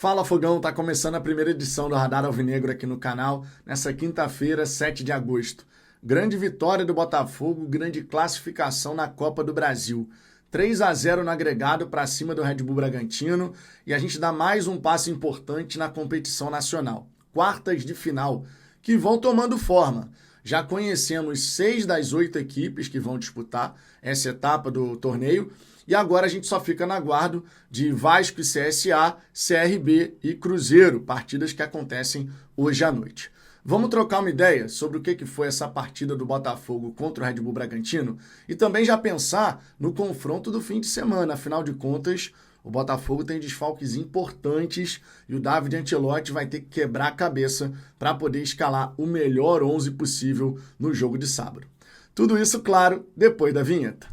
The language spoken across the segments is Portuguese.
Fala Fogão, tá começando a primeira edição do Radar Alvinegro aqui no canal, nessa quinta-feira, 7 de agosto. Grande vitória do Botafogo, grande classificação na Copa do Brasil. 3-0 no agregado para cima do Red Bull Bragantino e a gente dá mais um passo importante na competição nacional. Quartas de final, que vão tomando forma. Já conhecemos 6 das 8 equipes que vão disputar essa etapa do torneio e agora a gente só fica no aguardo de Vasco e CSA, CRB e Cruzeiro, partidas que acontecem hoje à noite. Vamos trocar uma ideia sobre o que foi essa partida do Botafogo contra o Red Bull Bragantino e também já pensar no confronto do fim de semana. Afinal de contas, o Botafogo tem desfalques importantes e o David Ancelotti vai ter que quebrar a cabeça para poder escalar o melhor 11 possível no jogo de sábado. Tudo isso, claro, depois da vinheta.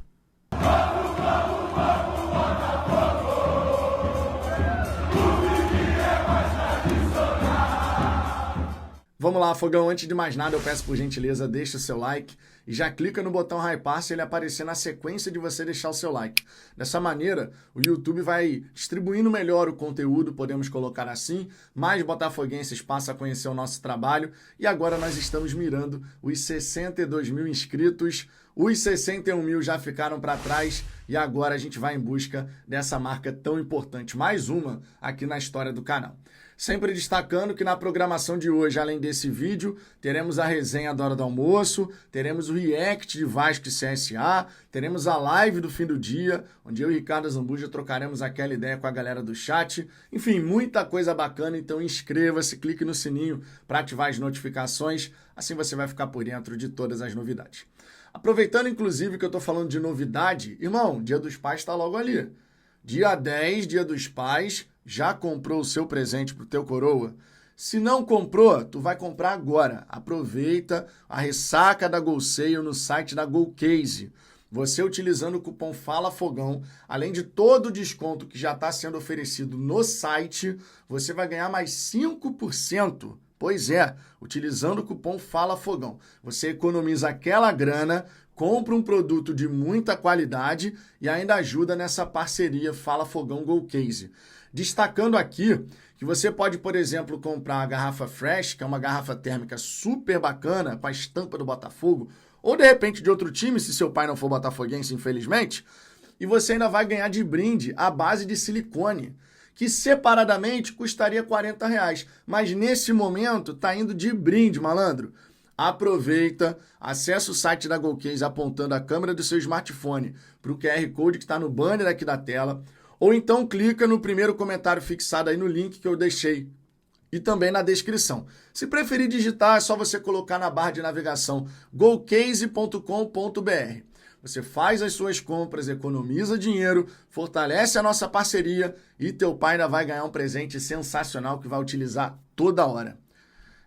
Vamos lá, Fogão, antes de mais nada eu peço por gentileza, deixa o seu like e já clica no botão hypar se ele aparecer na sequência de você deixar o seu like. Dessa maneira, o YouTube vai distribuindo melhor o conteúdo, podemos colocar assim, mais botafoguenses passam a conhecer o nosso trabalho e agora nós estamos mirando os 62 mil inscritos, os 61 mil já ficaram para trás e agora a gente vai em busca dessa marca tão importante, mais uma aqui na história do canal. Sempre destacando que na programação de hoje, além desse vídeo, teremos a resenha da hora do almoço, teremos o react de Vasco e CSA, teremos a live do fim do dia, onde eu e Ricardo Zambuja trocaremos aquela ideia com a galera do chat. Enfim, muita coisa bacana, então inscreva-se, clique no sininho para ativar as notificações, assim você vai ficar por dentro de todas as novidades. Aproveitando, inclusive, que eu estou falando de novidade, irmão, Dia dos Pais está logo ali. Dia 10, Dia dos Pais, já comprou o seu presente pro teu coroa? Se não comprou, tu vai comprar agora. Aproveita a ressaca da GolSale no site da GolCase. Você utilizando o cupom FALAFOGÃO, além de todo o desconto que já está sendo oferecido no site, você vai ganhar mais 5%. Pois é, utilizando o cupom FALAFOGÃO. Você economiza aquela grana, compra um produto de muita qualidade e ainda ajuda nessa parceria Fala Fogão GolCase. Destacando aqui que você pode, por exemplo, comprar a garrafa Fresh, que é uma garrafa térmica super bacana, com a estampa do Botafogo, ou de repente de outro time, se seu pai não for botafoguense, infelizmente, e você ainda vai ganhar de brinde a base de silicone, que separadamente custaria R$40, mas nesse momento está indo de brinde, malandro. Aproveita, acessa o site da GolCase apontando a câmera do seu smartphone para o QR Code que está no banner aqui da tela, ou então clica no primeiro comentário fixado aí no link que eu deixei e também na descrição. Se preferir digitar, é só você colocar na barra de navegação golcase.com.br. Você faz as suas compras, economiza dinheiro, fortalece a nossa parceria e teu pai ainda vai ganhar um presente sensacional que vai utilizar toda hora.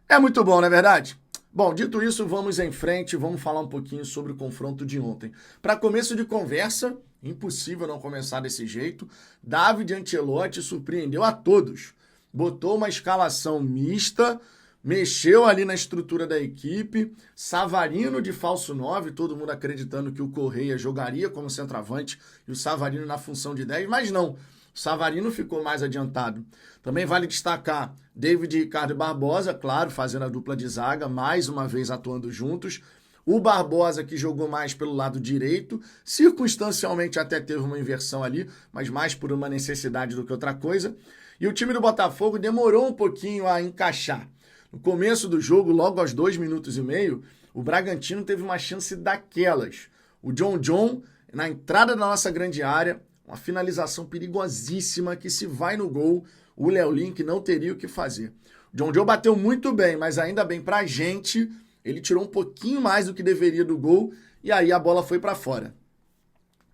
É muito bom, não é verdade? Bom, dito isso, vamos em frente, vamos falar um pouquinho sobre o confronto de ontem. Para começo de conversa, impossível não começar desse jeito, David Ancelotti surpreendeu a todos. Botou uma escalação mista, mexeu ali na estrutura da equipe, Savarino de falso 9, todo mundo acreditando que o Correia jogaria como centroavante e o Savarino na função de 10, mas não. O Savarino ficou mais adiantado. Também vale destacar David e Ricardo Barbosa, claro, fazendo a dupla de zaga, mais uma vez atuando juntos. O Barbosa que jogou mais pelo lado direito, circunstancialmente até teve uma inversão ali, mas mais por uma necessidade do que outra coisa. E o time do Botafogo demorou um pouquinho a encaixar. No começo do jogo, logo aos 2 minutos e meio, o Bragantino teve uma chance daquelas. O John, na entrada da nossa grande área, uma finalização perigosíssima que se vai no gol, o Léo Link não teria o que fazer. O John bateu muito bem, mas ainda bem pra gente, ele tirou um pouquinho mais do que deveria do gol e aí a bola foi pra fora.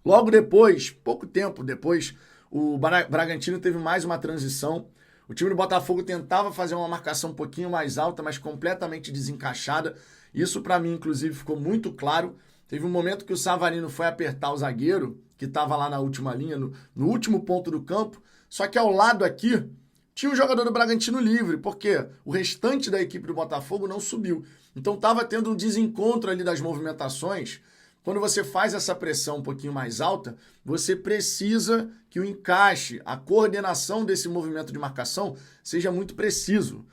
Logo depois, pouco tempo depois, o Bragantino teve mais uma transição. O time do Botafogo tentava fazer uma marcação um pouquinho mais alta, mas completamente desencaixada. Isso pra mim, inclusive, ficou muito claro. Teve um momento que o Savarino foi apertar o zagueiro, que estava lá na última linha, no último ponto do campo, só que ao lado aqui tinha um jogador do Bragantino livre, porque o restante da equipe do Botafogo não subiu. Então estava tendo um desencontro ali das movimentações quando você faz essa pressão um pouquinho mais alta, você precisa que o encaixe, a coordenação desse movimento de marcação seja muito preciso.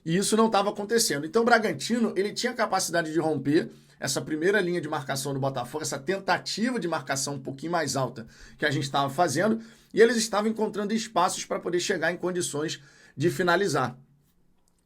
E isso não estava acontecendo. Então o Bragantino, ele tinha capacidade de romper essa primeira linha de marcação do Botafogo, essa tentativa de marcação um pouquinho mais alta que a gente estava fazendo, e eles estavam encontrando espaços para poder chegar em condições de finalizar.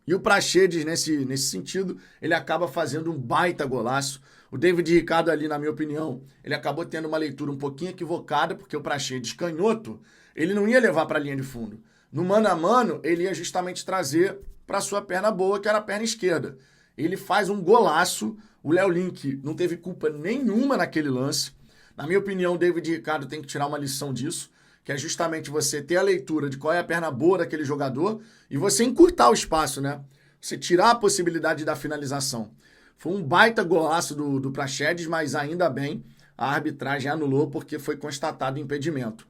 E o Praxedes, nesse sentido, ele acaba fazendo um baita golaço. O David Ricardo ali, na minha opinião, ele acabou tendo uma leitura um pouquinho equivocada, porque o Praxedes, canhoto, ele não ia levar para a linha de fundo. No mano a mano, ele ia justamente trazer para a sua perna boa, que era a perna esquerda. Ele faz um golaço, o Léo Link não teve culpa nenhuma naquele lance. Na minha opinião, o David Ricardo tem que tirar uma lição disso, que é justamente você ter a leitura de qual é a perna boa daquele jogador e você encurtar o espaço, né? Você tirar a possibilidade da finalização. Foi um baita golaço do Praxedes, mas ainda bem a arbitragem anulou porque foi constatado impedimento.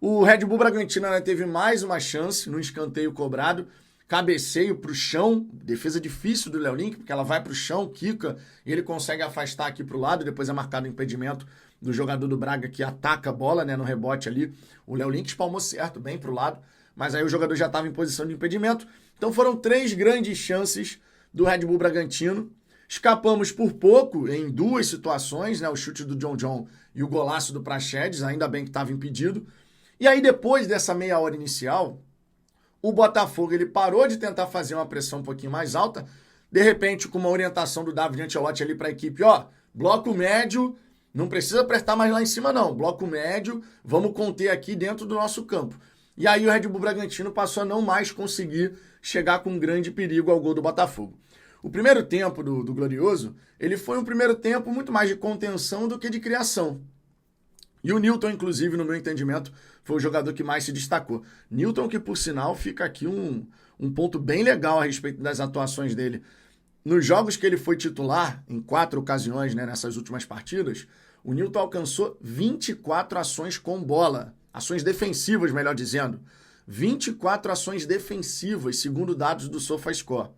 O Red Bull Bragantino, né, teve mais uma chance no escanteio cobrado, cabeceio para o chão, defesa difícil do Léo Link, porque ela vai para o chão, quica, e ele consegue afastar aqui para o lado, depois é marcado o impedimento do jogador do Braga que ataca a bola, né, no rebote ali. O Léo Link espalmou certo, bem para o lado, mas aí o jogador já estava em posição de impedimento. Então foram 3 grandes chances do Red Bull Bragantino. Escapamos por pouco em 2 situações, né, o chute do John e o golaço do Praxedes, ainda bem que estava impedido. E aí depois dessa meia hora inicial, o Botafogo ele parou de tentar fazer uma pressão um pouquinho mais alta, de repente com uma orientação do David Ancelotti ali para a equipe, bloco médio, não precisa apertar mais lá em cima não, bloco médio, vamos conter aqui dentro do nosso campo. E aí o Red Bull Bragantino passou a não mais conseguir chegar com grande perigo ao gol do Botafogo. O primeiro tempo do Glorioso, ele foi um primeiro tempo muito mais de contenção do que de criação. E o Newton, inclusive, no meu entendimento, foi o jogador que mais se destacou. Newton, que por sinal fica aqui um ponto bem legal a respeito das atuações dele. Nos jogos que ele foi titular, em 4 ocasiões, né, nessas últimas partidas, o Newton alcançou 24 ações com bola. Ações defensivas, melhor dizendo. 24 ações defensivas, segundo dados do SofaScore.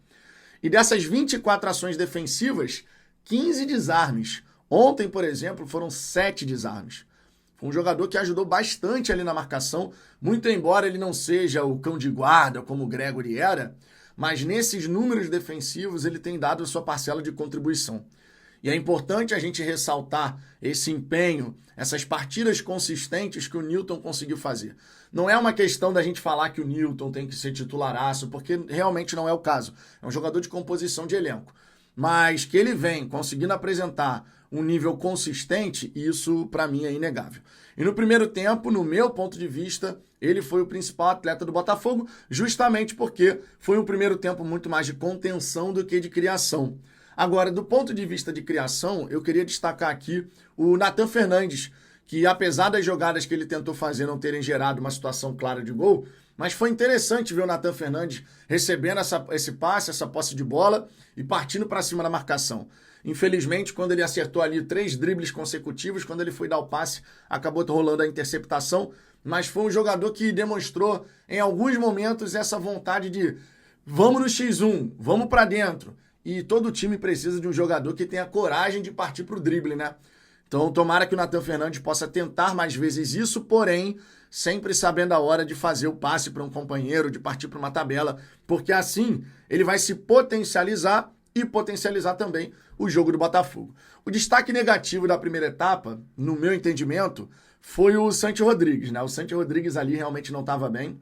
E dessas 24 ações defensivas, 15 desarmes. Ontem, por exemplo, foram 7 desarmes. Foi um jogador que ajudou bastante ali na marcação, muito embora ele não seja o cão de guarda como o Gregory era, mas nesses números defensivos ele tem dado a sua parcela de contribuição. E é importante a gente ressaltar esse empenho, essas partidas consistentes que o Newton conseguiu fazer. Não é uma questão da gente falar que o Newton tem que ser titularaço, porque realmente não é o caso. É um jogador de composição de elenco. Mas que ele vem conseguindo apresentar um nível consistente, isso para mim é inegável. E no primeiro tempo, no meu ponto de vista, ele foi o principal atleta do Botafogo, justamente porque foi um primeiro tempo muito mais de contenção do que de criação. Agora, do ponto de vista de criação, eu queria destacar aqui o Nathan Fernandes, que apesar das jogadas que ele tentou fazer não terem gerado uma situação clara de gol, mas foi interessante ver o Nathan Fernandes recebendo esse passe, essa posse de bola e partindo para cima da marcação. Infelizmente, quando ele acertou ali 3 dribles consecutivos, quando ele foi dar o passe, acabou rolando a interceptação, mas foi um jogador que demonstrou em alguns momentos essa vontade de vamos no X1, vamos para dentro. E todo time precisa de um jogador que tenha coragem de partir para o drible, né? Então, tomara que o Nathan Fernandes possa tentar mais vezes isso, porém, sempre sabendo a hora de fazer o passe para um companheiro, de partir para uma tabela, porque assim ele vai se potencializar e potencializar também o jogo do Botafogo. O destaque negativo da primeira etapa, no meu entendimento, foi o Santi Rodrigues, né? O Santi Rodrigues ali realmente não estava bem,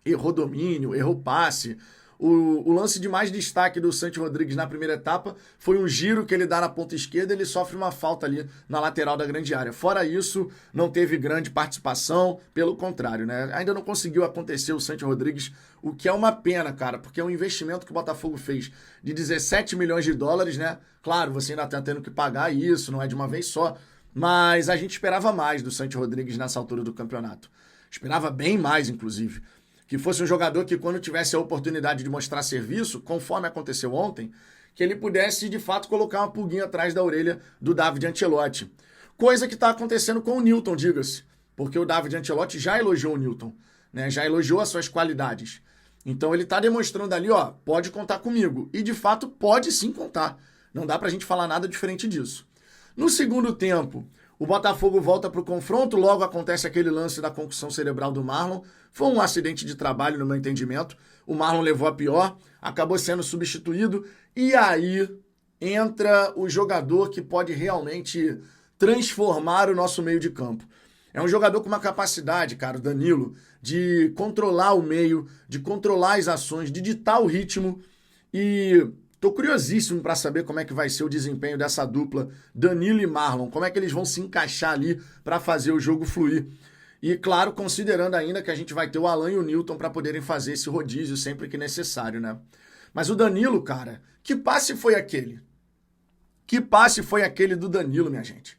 errou domínio, errou passe. O lance de mais destaque do Santi Rodrigues na primeira etapa foi um giro que ele dá na ponta esquerda, ele sofre uma falta ali na lateral da grande área. Fora isso, não teve grande participação, pelo contrário, né? Ainda não conseguiu acontecer o Santi Rodrigues, o que é uma pena, cara, porque é um investimento que o Botafogo fez de 17 milhões de dólares, né? Claro, você ainda está tendo que pagar isso, não é de uma vez só, mas a gente esperava mais do Santi Rodrigues nessa altura do campeonato. Esperava bem mais, inclusive. Que fosse um jogador que, quando tivesse a oportunidade de mostrar serviço, conforme aconteceu ontem, que ele pudesse, de fato, colocar uma pulguinha atrás da orelha do David Ancelotti. Coisa que está acontecendo com o Newton, diga-se. Porque o David Ancelotti já elogiou o Newton, né? Já elogiou as suas qualidades. Então ele está demonstrando ali, pode contar comigo. E, de fato, pode sim contar. Não dá para a gente falar nada diferente disso. No segundo tempo, o Botafogo volta para o confronto, logo acontece aquele lance da concussão cerebral do Marlon. Foi um acidente de trabalho, no meu entendimento. O Marlon levou a pior, acabou sendo substituído, e aí entra o jogador que pode realmente transformar o nosso meio de campo. É um jogador com uma capacidade, cara, o Danilo, de controlar o meio, de controlar as ações, de ditar o ritmo. E tô curiosíssimo para saber como é que vai ser o desempenho dessa dupla Danilo e Marlon, como é que eles vão se encaixar ali para fazer o jogo fluir. E claro, considerando ainda que a gente vai ter o Alan e o Newton para poderem fazer esse rodízio sempre que necessário, né? Mas o Danilo, cara, que passe foi aquele? Que passe foi aquele do Danilo, minha gente?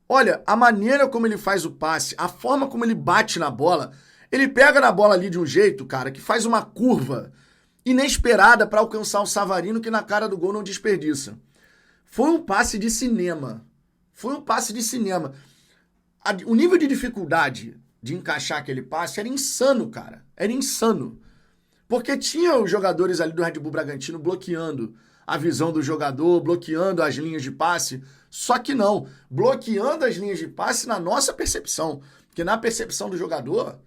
Olha, a maneira como ele faz o passe, a forma como ele bate na bola, ele pega na bola ali de um jeito, cara, que faz uma curva inesperada para alcançar o Savarino, que na cara do gol não desperdiça. Foi um passe de cinema. Foi um passe de cinema. O nível de dificuldade de encaixar aquele passe era insano, cara. Era insano. Porque tinha os jogadores ali do Red Bull Bragantino bloqueando a visão do jogador, bloqueando as linhas de passe. Só que não, bloqueando as linhas de passe na nossa percepção. Porque na percepção do jogador,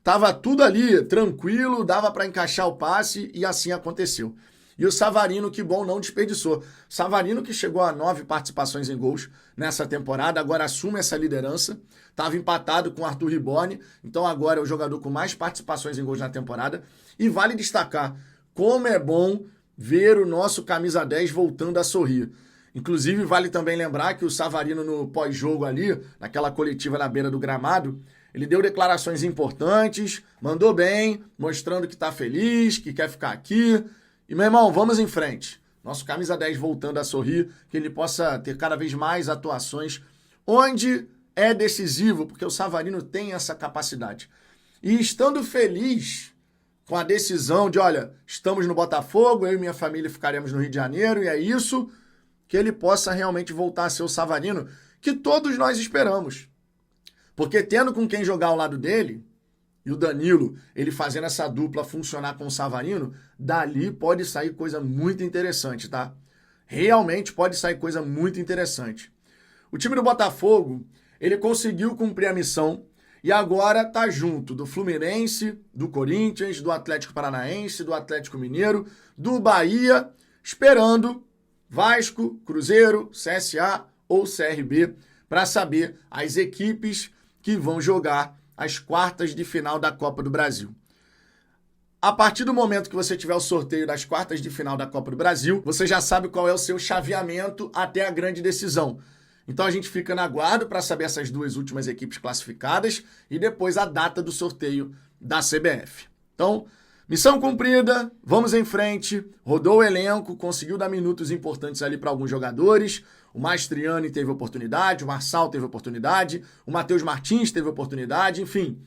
tava tudo ali tranquilo, dava para encaixar o passe e assim aconteceu. E o Savarino, que bom, não desperdiçou. Savarino, que chegou a 9 participações em gols nessa temporada, agora assume essa liderança. Estava empatado com o Arthur Riborne, então agora é o jogador com mais participações em gols na temporada. E vale destacar como é bom ver o nosso camisa 10 voltando a sorrir. Inclusive, vale também lembrar que o Savarino, no pós-jogo ali, naquela coletiva na beira do gramado, ele deu declarações importantes, mandou bem, mostrando que está feliz, que quer ficar aqui. E, meu irmão, vamos em frente. Nosso camisa 10 voltando a sorrir, que ele possa ter cada vez mais atuações onde é decisivo, porque o Savarino tem essa capacidade. E estando feliz com a decisão de, olha, estamos no Botafogo, eu e minha família ficaremos no Rio de Janeiro, e é isso, que ele possa realmente voltar a ser o Savarino que todos nós esperamos. Porque tendo com quem jogar ao lado dele, e o Danilo, ele fazendo essa dupla funcionar com o Savarino, dali pode sair coisa muito interessante, tá? Realmente pode sair coisa muito interessante. O time do Botafogo, ele conseguiu cumprir a missão e agora tá junto do Fluminense, do Corinthians, do Atlético Paranaense, do Atlético Mineiro, do Bahia, esperando Vasco, Cruzeiro, CSA ou CRB para saber as equipes que vão jogar as quartas de final da Copa do Brasil. A partir do momento que você tiver o sorteio das quartas de final da Copa do Brasil, você já sabe qual é o seu chaveamento até a grande decisão. Então a gente fica na guarda para saber essas duas últimas equipes classificadas e depois a data do sorteio da CBF. Então, missão cumprida, vamos em frente, rodou o elenco, conseguiu dar minutos importantes ali para alguns jogadores, o Mastriani teve oportunidade, o Marçal teve oportunidade, o Matheus Martins teve oportunidade, enfim.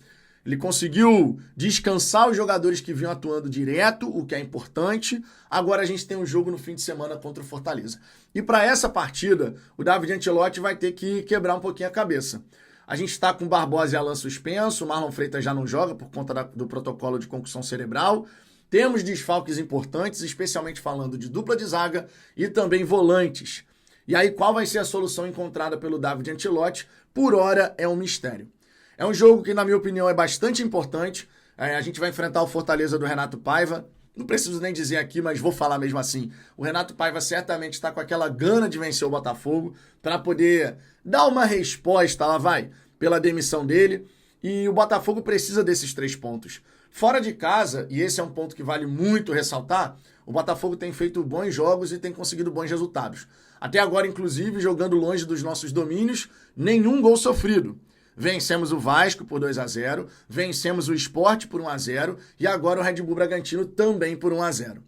Ele conseguiu descansar os jogadores que vinham atuando direto, o que é importante. Agora a gente tem um jogo no fim de semana contra o Fortaleza. E para essa partida, o David Ancelotti vai ter que quebrar um pouquinho a cabeça. A gente está com o Barbosa e Alan suspenso, o Marlon Freitas já não joga por conta do protocolo de concussão cerebral. Temos desfalques importantes, especialmente falando de dupla de zaga e também volantes. E aí, qual vai ser a solução encontrada pelo David Ancelotti? Por hora, é um mistério. É um jogo que, na minha opinião, é bastante importante. A gente vai enfrentar o Fortaleza do Renato Paiva. Não preciso nem dizer aqui, mas vou falar mesmo assim. O Renato Paiva certamente está com aquela gana de vencer o Botafogo para poder dar uma resposta, lá vai, pela demissão dele. E o Botafogo precisa desses 3 pontos. Fora de casa, e esse é um ponto que vale muito ressaltar, o Botafogo tem feito bons jogos e tem conseguido bons resultados. Até agora, inclusive, jogando longe dos nossos domínios, nenhum gol sofrido. Vencemos o Vasco por 2-0, vencemos o Sport por 1-0 e agora o Red Bull Bragantino também por 1-0.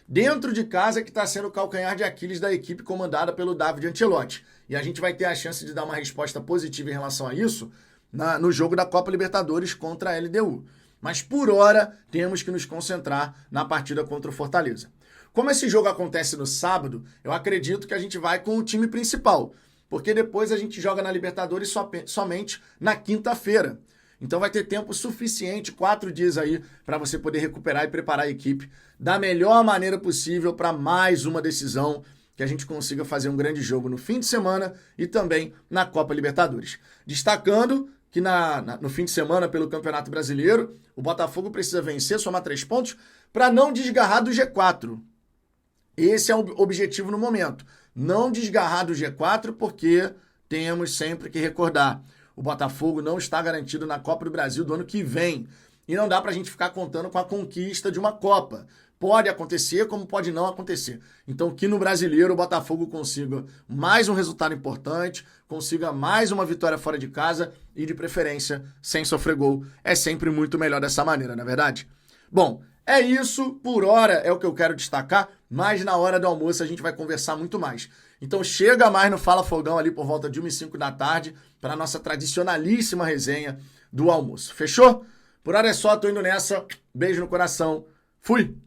Dentro de casa que está sendo o calcanhar de Aquiles da equipe comandada pelo David Ancelotti. E a gente vai ter a chance de dar uma resposta positiva em relação a isso no jogo da Copa Libertadores contra a LDU. Mas por hora temos que nos concentrar na partida contra o Fortaleza. Como esse jogo acontece no sábado, eu acredito que a gente vai com o time principal. Porque depois a gente joga na Libertadores somente na quinta-feira. Então vai ter tempo suficiente, 4 dias aí, para você poder recuperar e preparar a equipe da melhor maneira possível para mais uma decisão que a gente consiga fazer um grande jogo no fim de semana e também na Copa Libertadores. Destacando que no fim de semana, pelo Campeonato Brasileiro, o Botafogo precisa vencer, somar 3 pontos, para não desgarrar do G4. Esse é o objetivo no momento. Não desgarrar do G4, porque temos sempre que recordar, o Botafogo não está garantido na Copa do Brasil do ano que vem. E não dá pra gente ficar contando com a conquista de uma Copa. Pode acontecer, como pode não acontecer. Então, que no Brasileiro o Botafogo consiga mais um resultado importante, consiga mais uma vitória fora de casa e, de preferência, sem sofrer gol. É sempre muito melhor dessa maneira, não é verdade? Bom, é isso. Por hora é o que eu quero destacar, mas na hora do almoço a gente vai conversar muito mais. Então chega mais no Fala Fogão ali por volta de 1h05 da tarde para a nossa tradicionalíssima resenha do almoço. Fechou? Por hora é só, tô indo nessa. Beijo no coração. Fui!